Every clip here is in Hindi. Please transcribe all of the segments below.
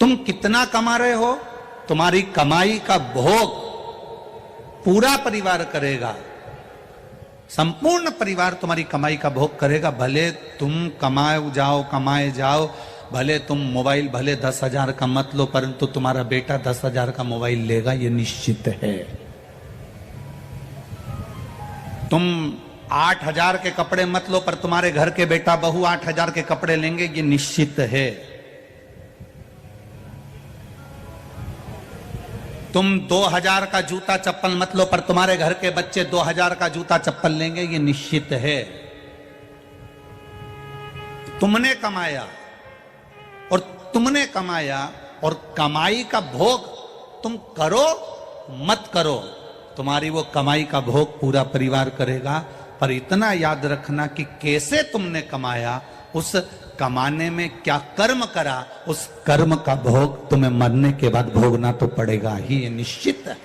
तुम कितना कमा रहे हो, तुम्हारी कमाई का भोग पूरा परिवार करेगा, संपूर्ण परिवार तुम्हारी कमाई का भोग करेगा। भले तुम कमाए जाओ, भले तुम मोबाइल भले 10,000 का मत लो, परंतु तुम्हारा बेटा 10,000 का मोबाइल लेगा, ये निश्चित है। तुम 8,000 के कपड़े मत लो, पर तुम्हारे घर के बेटा बहू 8,000 के कपड़े लेंगे, ये निश्चित है। तुम 2,000 का जूता चप्पल मत लो, पर तुम्हारे घर के बच्चे 2,000 का जूता चप्पल लेंगे, ये निश्चित है। तुमने कमाया और कमाई का भोग तुम करो मत करो, तुम्हारी वो कमाई का भोग पूरा परिवार करेगा। पर इतना याद रखना कि कैसे तुमने कमाया, उस कमाने में क्या कर्म करा, उस कर्म का भोग तुम्हें मरने के बाद भोगना तो पड़ेगा ही, ये निश्चित है।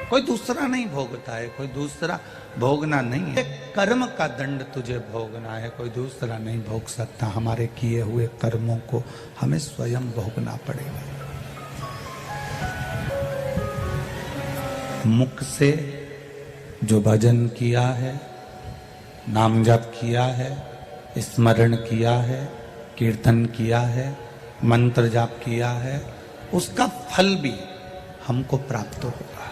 कोई दूसरा नहीं भोगता है, कोई दूसरा भोगना नहीं है। कर्म का दंड तुझे भोगना है, कोई दूसरा नहीं भोग सकता। हमारे किए हुए कर्मों को हमें स्वयं भोगना पड़ेगा। मुख से जो भजन किया है, नाम जप किया है, स्मरण किया है, कीर्तन किया है, मंत्र जाप किया है, उसका फल भी हमको प्राप्त होगा।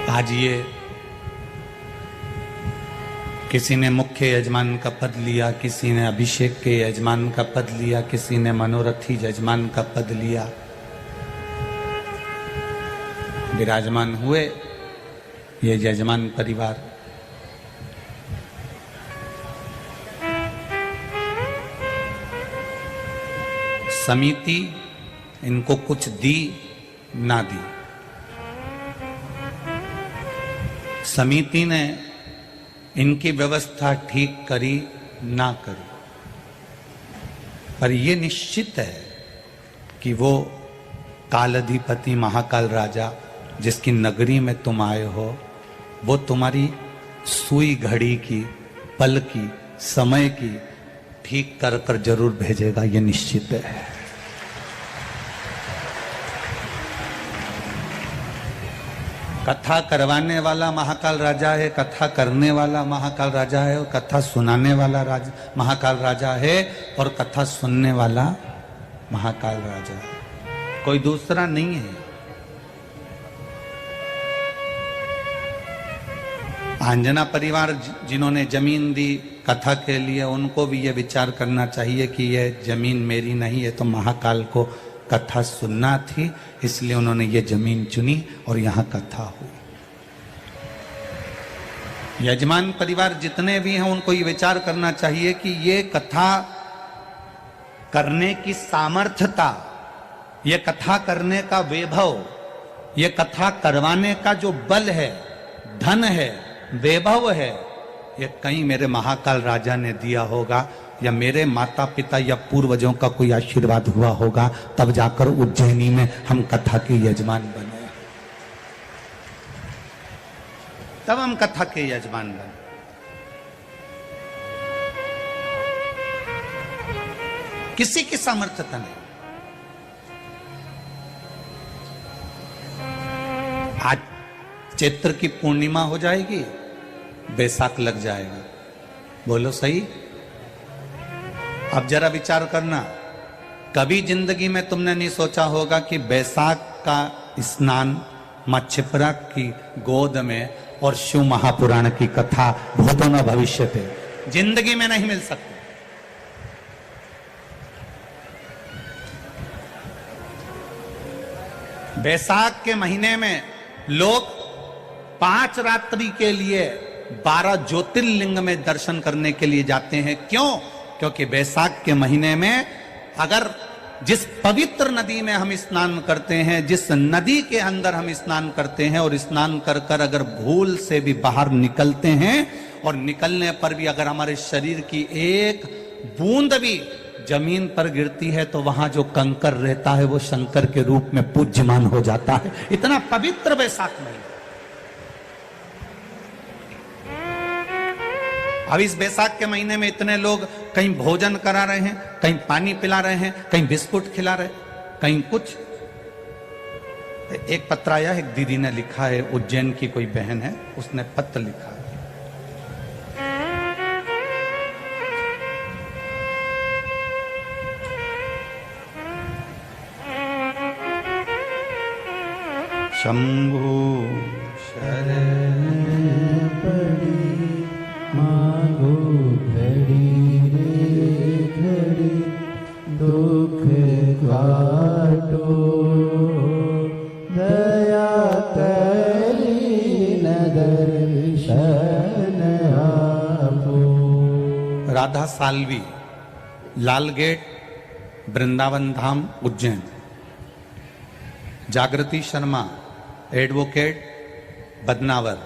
आज ये किसी ने मुख्य यजमान का पद लिया, किसी ने अभिषेक के यजमान का पद लिया, किसी ने मनोरथी यजमान का पद लिया, विराजमान हुए ये यजमान परिवार। समिति इनको कुछ दी ना दी, समिति ने इनकी व्यवस्था ठीक करी ना करी, पर यह निश्चित है कि वो कालाधिपति महाकाल राजा जिसकी नगरी में तुम आए हो, वो तुम्हारी सुई घड़ी की, पल की, समय की ठीक कर कर जरूर भेजेगा, ये निश्चित है। कथा करवाने वाला महाकाल राजा है, कथा करने वाला महाकाल राजा है, और कथा सुनाने वाला महाकाल राजा है, और कथा सुनने वाला महाकाल राजा है, कोई दूसरा नहीं है। आंजना परिवार जिन्होंने जमीन दी कथा के लिए, उनको भी ये विचार करना चाहिए कि यह जमीन मेरी नहीं है, तो महाकाल को कथा सुनना थी, इसलिए उन्होंने ये जमीन चुनी और यहाँ कथा हुई। यजमान परिवार जितने भी हैं उनको ये विचार करना चाहिए कि ये कथा करने की सामर्थ्यता, ये कथा करने का वैभव, ये कथा करवाने का जो बल है, धन है, वैभव है, ये कहीं मेरे महाकाल राजा ने दिया होगा, या मेरे माता पिता या पूर्वजों का कोई आशीर्वाद हुआ होगा, तब जाकर उज्जैनी में हम कथा के यजमान बने, तब हम कथा के यजमान बने। किसी की सामर्थ्यता नहीं। आज चैत्र की पूर्णिमा हो जाएगी, बैसाख लग जाएगा, बोलो सही? अब जरा विचार करना, कभी जिंदगी में तुमने नहीं सोचा होगा कि बैसाख का स्नान मां क्षिप्रा की गोद में और शिव महापुराण की कथा भूतो न भविष्यते जिंदगी में नहीं मिल सकती। बैसाख के महीने में लोग 5 रात्रि के लिए 12 ज्योतिर्लिंग में दर्शन करने के लिए जाते हैं। क्यों? क्योंकि बैसाख के महीने में अगर जिस पवित्र नदी में हम स्नान करते हैं, जिस नदी के अंदर हम स्नान करते हैं, और स्नान कर कर अगर भूल से भी बाहर निकलते हैं, और निकलने पर भी अगर हमारे शरीर की एक बूंद भी जमीन पर गिरती है, तो वहां जो कंकर रहता है वो शंकर के रूप में पूज्यमान हो जाता है। इतना पवित्र बैसाख महीना। अब इस बैसाख के महीने में इतने लोग कहीं भोजन करा रहे हैं, कहीं पानी पिला रहे हैं, कहीं बिस्कुट खिला रहे, कहीं कुछ। एक पत्र आया, एक दीदी ने लिखा है, उज्जैन की कोई बहन है, उसने पत्र लिखा है। शंभु शरण पड़ी मांगो घड़ी रे घड़ी दुख काटो दया करी न दर्शन आपो। राधा साल्वी, लाल गेट, वृंदावन धाम, उज्जैन। जागृति शर्मा, एडवोकेट, बदनावर।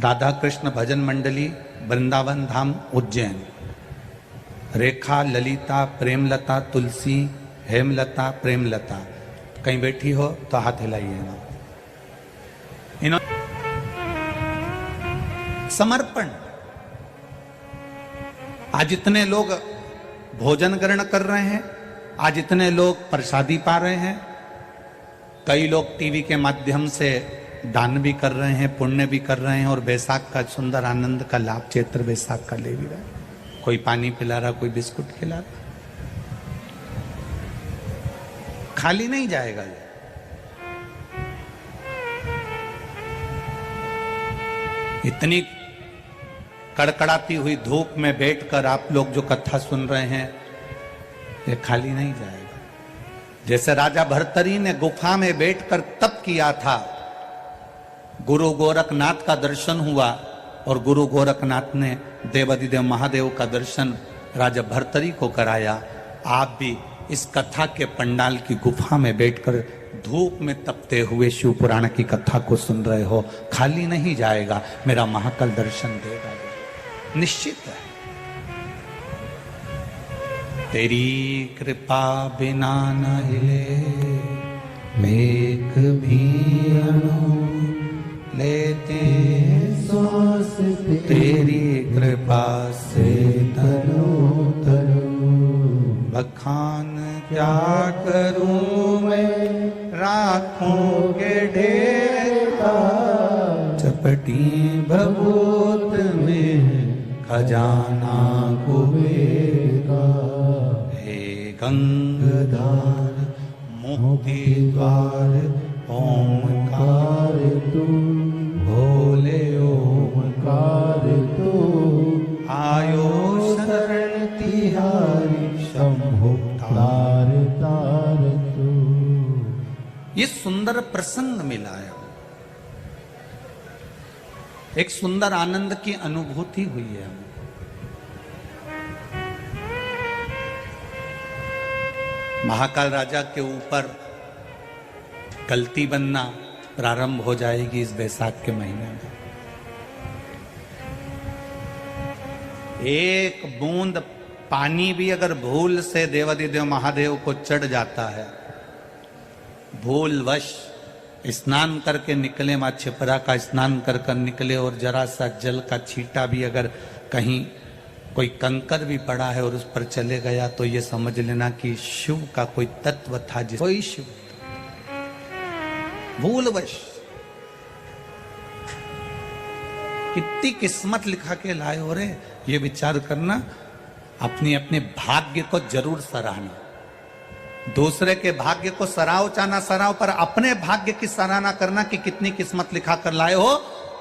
राधा कृष्ण भजन मंडली, वृंदावन धाम, उज्जैन। रेखा, ललिता, प्रेमलता, तुलसी, हेमलता, प्रेमलता। कहीं बैठी हो तो हाथ हिलाइए ना। इन्होंने समर्पण। आज इतने लोग भोजन ग्रहण कर रहे हैं, आज इतने लोग प्रसादी पा रहे हैं, कई लोग टीवी के माध्यम से दान भी कर रहे हैं, पुण्य भी कर रहे हैं, और बैसाख का सुंदर आनंद का लाभ चैत्र बैसाख का ले भी रहा है। कोई पानी पिला रहा, कोई बिस्कुट खिला रहा। खाली नहीं जाएगा ये। इतनी कड़कड़ाती हुई धूप में बैठकर आप लोग जो कथा सुन रहे हैं, ये खाली नहीं जाएगा। जैसे राजा भर्तरी ने गुफा में बैठकर तप किया था, गुरु गोरखनाथ का दर्शन हुआ, और गुरु गोरखनाथ ने देवाधिदेव महादेव का दर्शन राजा भर्तरी को कराया। आप भी इस कथा के पंडाल की गुफा में बैठकर धूप में तपते हुए शिव पुराण की कथा को सुन रहे हो, खाली नहीं जाएगा, मेरा महाकाल दर्शन देगा, निश्चित है। तेरी कृपा बिना न हिले मेघ भी अणु लेते सांस तेरी कृपा से तनो तनो। बखान क्या करूं मैं राखों के ढेर का, चपटी भभूत में खजाना कुबेर का। हे गंगाधार मुक्ति द्वार ओमकार तू भोले ओमकार तू आयो शरण तिहारी शंभु तार तार तू। ये सुंदर प्रसंग मिला है, एक सुंदर आनंद की अनुभूति हुई है। महाकाल राजा के ऊपर गलती बनना प्रारंभ हो जाएगी इस बैसाख के महीने में। एक बूंद पानी भी अगर भूल से देवाधिदेव महादेव को चढ़ जाता है, भूलवश स्नान करके निकले, मां छिपरा का स्नान कर कर निकले, और जरा सा जल का छींटा भी अगर कहीं कोई कंकर भी पड़ा है और उस पर चले गया, तो ये समझ लेना कि शिव का कोई तत्व था, जिस कोई शिव भूलवश। कितनी किस्मत लिखा के लाए हो रे, ये विचार करना, अपने अपने भाग्य को जरूर सराहना। दूसरे के भाग्य को सराहो चाहे सराहो, पर अपने भाग्य की सराहना करना कि कितनी किस्मत लिखा कर लाए हो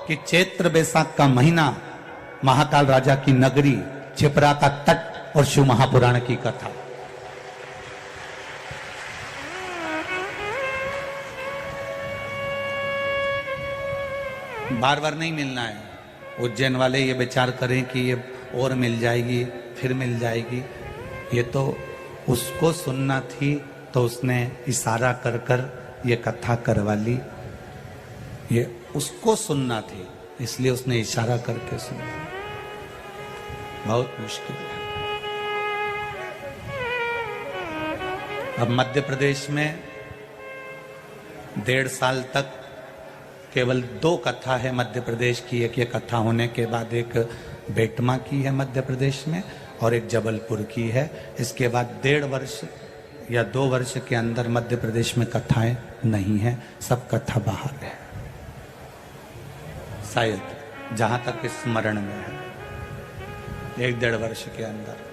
कि चैत्र बैसाख का महीना, महाकाल राजा की नगरी, छिपरा का तट और शिव महापुराण की कथा। बार बार नहीं मिलना है। उज्जैन वाले ये विचार करें कि ये और मिल जाएगी, फिर मिल जाएगी, ये तो उसको सुनना थी तो उसने इशारा कर कर ये कथा करवा ली। ये उसको सुनना थी इसलिए उसने इशारा करके सुना। बहुत मुश्किल है। अब मध्य प्रदेश में 1.5 साल तक केवल 2 कथा है मध्य प्रदेश की। एक ये कथा होने के बाद एक बेटमा की है मध्य प्रदेश में और एक जबलपुर की है। इसके बाद 1.5 वर्ष या 2 वर्ष के अंदर मध्य प्रदेश में कथाएं नहीं है, सब कथा बाहर है, शायद जहां तक स्मरण में है, 1-1.5 वर्ष के अंदर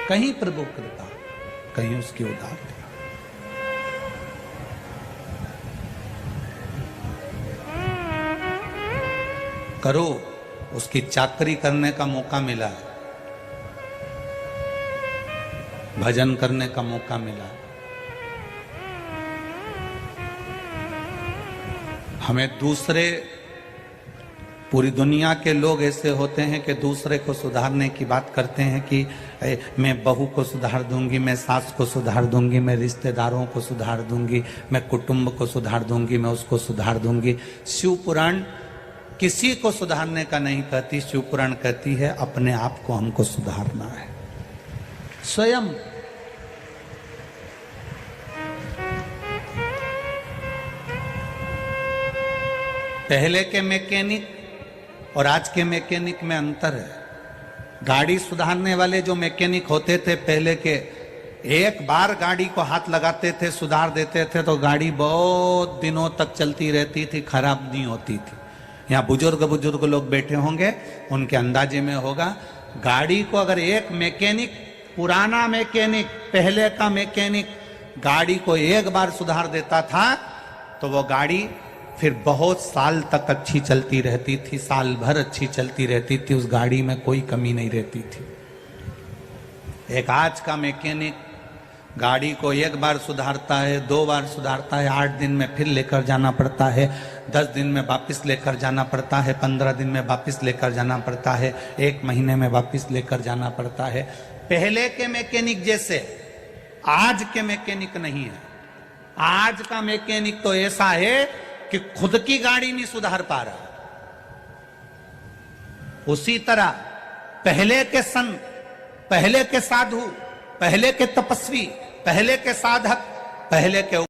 कहीं प्रभु कृपा, कहीं उसकी उदारता। करो, उसकी चाकरी करने का मौका मिला है, भजन करने का मौका मिला है। हमें दूसरे, पूरी दुनिया के लोग ऐसे होते हैं कि दूसरे को सुधारने की बात करते हैं कि मैं बहू को सुधार दूंगी, मैं सास को सुधार दूंगी, मैं रिश्तेदारों को सुधार दूंगी, मैं कुटुंब को सुधार दूंगी, मैं उसको सुधार दूंगी। शिव पुराण किसी को सुधारने का नहीं कहती, शिव पुराण कहती है अपने आप को हमको सुधारना है स्वयं। पहले के मैकेनिक और आज के मैकेनिक में अंतर है। गाड़ी सुधारने वाले जो मैकेनिक होते थे पहले के, एक बार गाड़ी को हाथ लगाते थे, सुधार देते थे तो गाड़ी बहुत दिनों तक चलती रहती थी, खराब नहीं होती थी। यहाँ बुजुर्ग लोग बैठे होंगे, उनके अंदाजे में होगा, गाड़ी को अगर एक मैकेनिक, पुराना मैकेनिक, पहले का मैकेनिक गाड़ी को एक बार सुधार देता था तो वो गाड़ी फिर बहुत साल तक अच्छी चलती रहती थी, साल भर अच्छी चलती रहती थी, उस गाड़ी में कोई कमी नहीं रहती थी। एक आज का मैकेनिक गाड़ी को एक बार सुधारता है, 2 बार सुधारता है, 8 दिन में फिर लेकर जाना पड़ता है, 10 दिन में वापस लेकर जाना पड़ता है, 15 दिन में वापस लेकर जाना पड़ता है, 1 महीने में वापस लेकर जाना पड़ता है। पहले के मैकेनिक जैसे आज के मैकेनिक नहीं है। आज का मैकेनिक तो ऐसा है कि खुद की गाड़ी नहीं सुधार पा रहा। उसी तरह पहले के संत, पहले के साधु, पहले के तपस्वी, पहले के साधक, पहले के